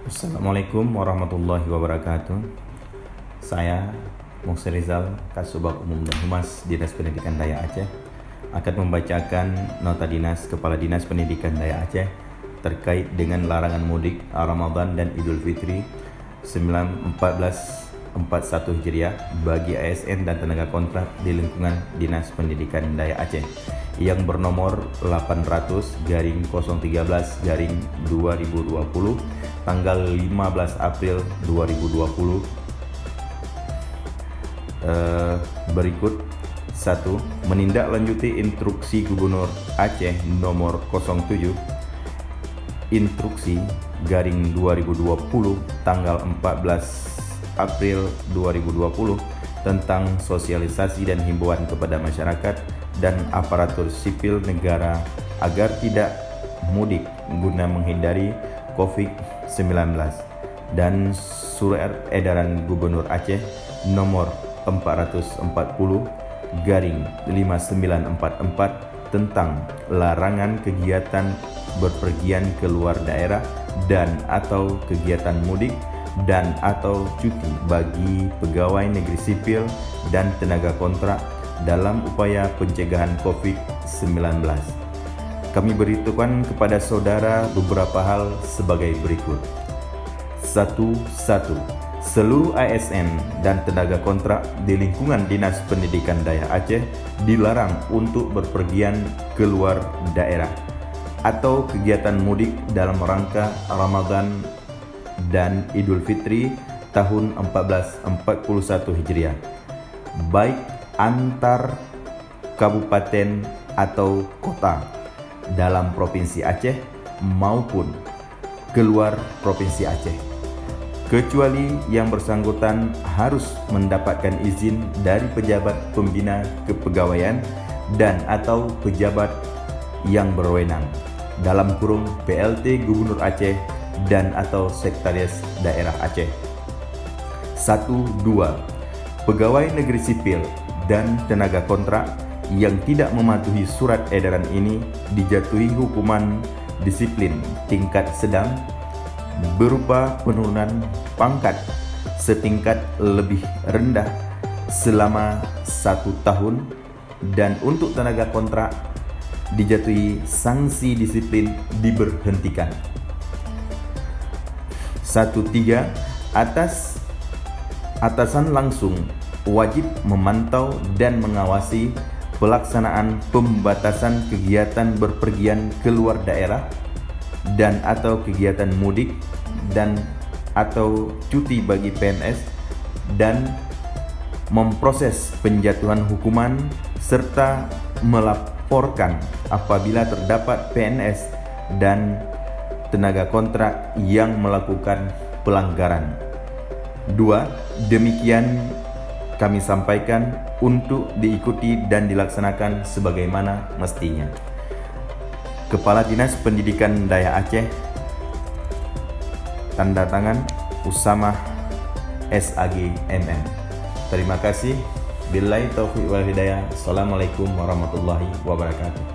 Assalamualaikum warahmatullahi wabarakatuh. Saya Muhsin Rizal, Kasubag Umum dan Humas Dinas Pendidikan Daya Aceh, akan membacakan nota dinas Kepala Dinas Pendidikan Daya Aceh terkait dengan larangan mudik Ramadan dan Idul Fitri 1441 Hijriah bagi ASN dan tenaga kontrak di lingkungan Dinas Pendidikan Daya Aceh yang bernomor 800-013-2020 tanggal 15 April 2020 berikut. 1. Menindaklanjuti instruksi Gubernur Aceh nomor 07 instruksi garing 2020 tanggal 14 April 2020 tentang sosialisasi dan himbauan kepada masyarakat dan aparatur sipil negara agar tidak mudik guna menghindari COVID-19 dan Surat Edaran Gubernur Aceh nomor 440/5944 tentang larangan kegiatan berpergian ke luar daerah dan atau kegiatan mudik dan atau cuti bagi pegawai negeri sipil dan tenaga kontrak dalam upaya pencegahan COVID-19. Kami beritahukan kepada saudara beberapa hal sebagai berikut. 1. Seluruh ASN dan tenaga kontrak di lingkungan Dinas Pendidikan Daya Aceh dilarang untuk berpergian ke luar daerah atau kegiatan mudik dalam rangka Ramadan dan Idul Fitri tahun 1441 Hijriah, baik antar kabupaten atau kota dalam Provinsi Aceh maupun keluar Provinsi Aceh, kecuali yang bersangkutan harus mendapatkan izin dari pejabat pembina kepegawaian dan atau pejabat yang berwenang dalam kurung PLT Gubernur Aceh dan atau Sekretaris Daerah Aceh. 1. 2. Pegawai negeri sipil dan tenaga kontrak yang tidak mematuhi surat edaran ini dijatuhi hukuman disiplin tingkat sedang berupa penurunan pangkat setingkat lebih rendah selama 1 tahun dan untuk tenaga kontrak dijatuhi sanksi disiplin diberhentikan. 1.3. Atasan langsung wajib memantau dan mengawasi pelaksanaan pembatasan kegiatan berpergian ke luar daerah dan atau kegiatan mudik dan atau cuti bagi PNS dan memproses penjatuhan hukuman serta melaporkan apabila terdapat PNS dan tenaga kontrak yang melakukan pelanggaran. 2. Demikian kami sampaikan untuk diikuti dan dilaksanakan sebagaimana mestinya. Kepala Dinas Pendidikan Daya Aceh, tanda tangan Usamah SAG MM. Terima kasih. Billahi taufiq wal hidayah. Assalamualaikum warahmatullahi wabarakatuh.